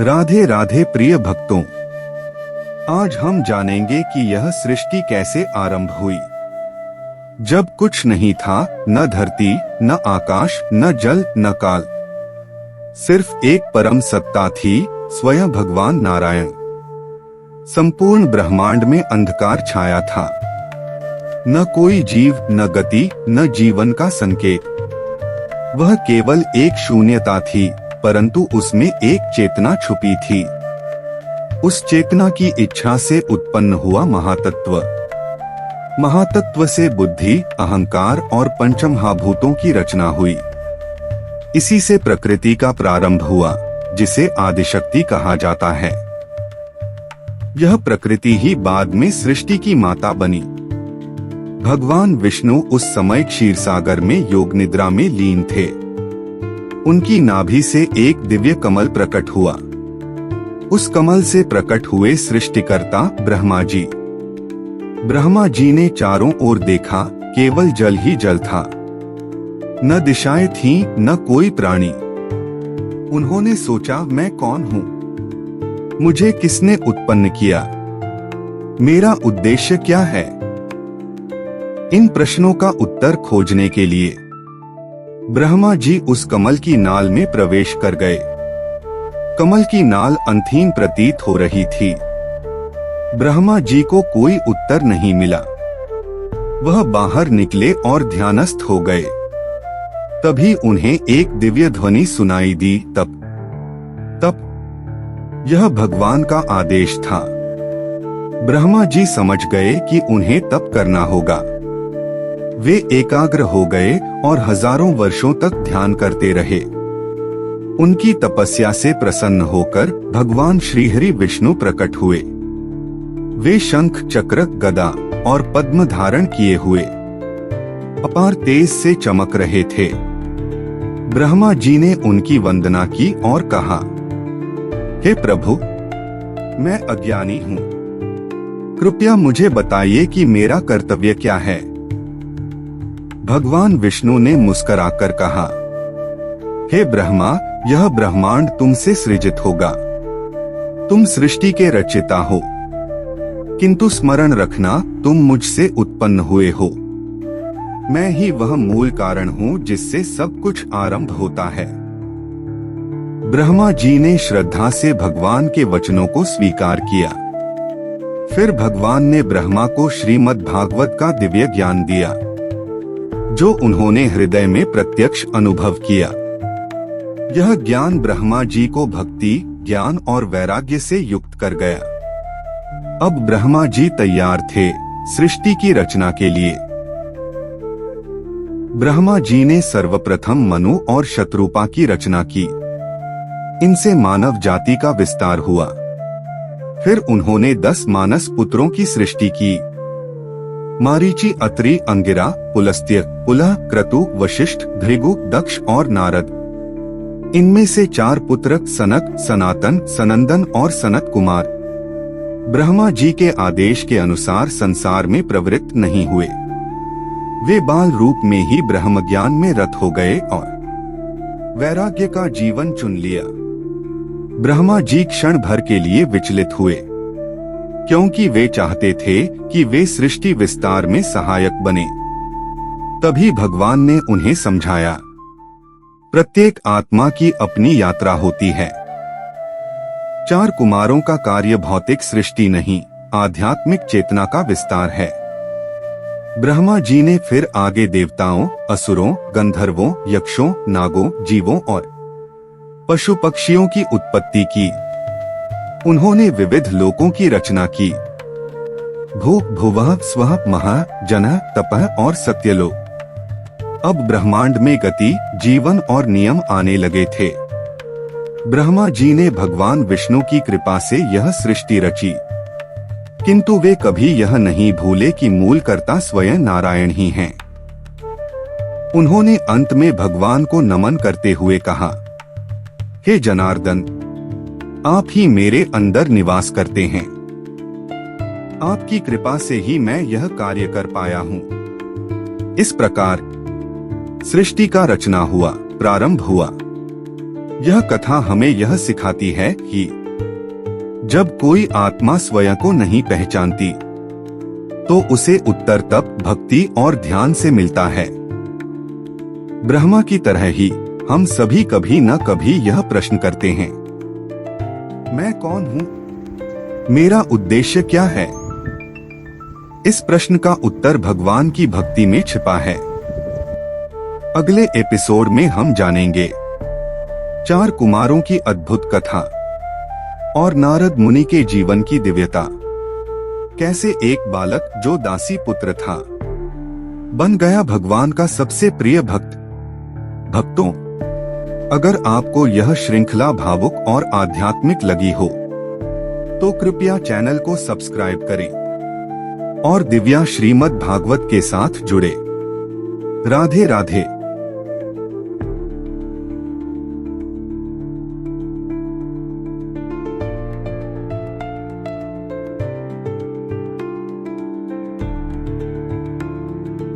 राधे राधे प्रिय भक्तों, आज हम जानेंगे कि यह सृष्टि कैसे आरंभ हुई। जब कुछ नहीं था, न धरती, न आकाश, न जल, न काल, सिर्फ एक परम सत्ता थी, स्वयं भगवान नारायण। संपूर्ण ब्रह्मांड में अंधकार छाया था, न कोई जीव, न गति, न जीवन का संकेत। वह केवल एक शून्यता थी, परंतु उसमें एक चेतना छुपी थी। उस चेतना की इच्छा से उत्पन्न हुआ महातत्व। महातत्व से बुद्धि, अहंकार और पंचमहाभूतों की रचना हुई। इसी से प्रकृति का प्रारंभ हुआ, जिसे आदिशक्ति कहा जाता है। यह प्रकृति ही बाद में सृष्टि की माता बनी। भगवान विष्णु उस समय क्षीरसागर में योग निद्रा में लीन थे। उनकी नाभि से एक दिव्य कमल प्रकट हुआ। उस कमल से प्रकट हुए सृष्टिकर्ता ब्रह्मा जी। ब्रह्मा जी ने चारों ओर देखा, केवल जल ही जल था। न दिशाएं थीं, न कोई प्राणी। उन्होंने सोचा, मैं कौन हूँ? मुझे किसने उत्पन्न किया? मेरा उद्देश्य क्या है? इन प्रश्नों का उत्तर खोजने के लिए ब्रह्मा जी उस कमल की नाल में प्रवेश कर गए। कमल की नाल अंतहीन प्रतीत हो रही थी। ब्रह्मा जी को कोई उत्तर नहीं मिला। वह बाहर निकले और ध्यानस्थ हो गए। तभी उन्हें एक दिव्य ध्वनि सुनाई दी, तप तप। यह भगवान का आदेश था। ब्रह्मा जी समझ गए कि उन्हें तप करना होगा। वे एकाग्र हो गए और हजारों वर्षों तक ध्यान करते रहे। उनकी तपस्या से प्रसन्न होकर भगवान श्रीहरि विष्णु प्रकट हुए। वे शंख, चक्र, गदा और पद्म धारण किए हुए अपार तेज से चमक रहे थे। ब्रह्मा जी ने उनकी वंदना की और कहा, हे प्रभु, मैं अज्ञानी हूँ। कृपया मुझे बताइए कि मेरा कर्तव्य क्या है। भगवान विष्णु ने मुस्कुराकर कहा, हे ब्रह्मा, यह ब्रह्मांड तुमसे सृजित होगा। तुम सृष्टि के रचयिता हो, किंतु स्मरण रखना, तुम मुझसे उत्पन्न हुए हो। मैं ही वह मूल कारण हूँ जिससे सब कुछ आरंभ होता है। ब्रह्मा जी ने श्रद्धा से भगवान के वचनों को स्वीकार किया। फिर भगवान ने ब्रह्मा को श्रीमद् भागवत का दिव्य ज्ञान दिया, जो उन्होंने हृदय में प्रत्यक्ष अनुभव किया। यह ज्ञान ब्रह्मा जी को भक्ति, ज्ञान और वैराग्य से युक्त कर गया। अब ब्रह्मा जी तैयार थे सृष्टि की रचना के लिए। ब्रह्मा जी ने सर्वप्रथम मनु और शत्रुपा की रचना की। इनसे मानव जाति का विस्तार हुआ। फिर उन्होंने 10 मानस पुत्रों की सृष्टि की। मारीचि, अत्रि, अंगिरा, पुलस्त्य, पुलह, क्रतु, वशिष्ठ, भृगु, दक्ष और नारद। इनमें से 4 पुत्र सनक, सनातन, सनंदन और सनत कुमार ब्रह्मा जी के आदेश के अनुसार संसार में प्रवृत्त नहीं हुए। वे बाल रूप में ही ब्रह्म ज्ञान में रत हो गए और वैराग्य का जीवन चुन लिया। ब्रह्मा जी क्षण भर के लिए विचलित हुए, क्योंकि वे चाहते थे कि वे सृष्टि विस्तार में सहायक बने। तभी भगवान ने उन्हें समझाया, प्रत्येक आत्मा की अपनी यात्रा होती है। 4 कुमारों का कार्य भौतिक सृष्टि नहीं, आध्यात्मिक चेतना का विस्तार है। ब्रह्मा जी ने फिर आगे देवताओं, असुरों, गंधर्वों, यक्षों, नागों, जीवों और पशु पक्षियों की उत्पत्ति की। उन्होंने विविध लोकों की रचना की। भूः, भुवः, स्वः, महः, जनः, तपः और सत्यलोक। अब ब्रह्मांड में गति, जीवन और नियम आने लगे थे। ब्रह्मा जी ने भगवान विष्णु की कृपा से यह सृष्टि रची, किंतु वे कभी यह नहीं भूले कि मूल कर्ता स्वयं नारायण ही हैं। उन्होंने अंत में भगवान को नमन करते हुए कहा, हे जनार्दन, आप ही मेरे अंदर निवास करते हैं। आपकी कृपा से ही मैं यह कार्य कर पाया हूँ। इस प्रकार सृष्टि का रचना हुआ, प्रारंभ हुआ। यह कथा हमें यह सिखाती है कि जब कोई आत्मा स्वयं को नहीं पहचानती तो उसे उत्तर तप, भक्ति और ध्यान से मिलता है। ब्रह्मा की तरह ही हम सभी कभी न कभी यह प्रश्न करते हैं, मैं कौन हूँ? मेरा उद्देश्य क्या है? इस प्रश्न का उत्तर भगवान की भक्ति में छिपा है। अगले एपिसोड में हम जानेंगे 4 कुमारों की अद्भुत कथा और नारद मुनि के जीवन की दिव्यता। कैसे एक बालक जो दासी पुत्र था बन गया भगवान का सबसे प्रिय भक्त। भक्तों, अगर आपको यह श्रृंखला भावुक और आध्यात्मिक लगी हो तो कृपया चैनल को सब्सक्राइब करें और दिव्या श्रीमद् भागवत के साथ जुड़े। राधे राधे।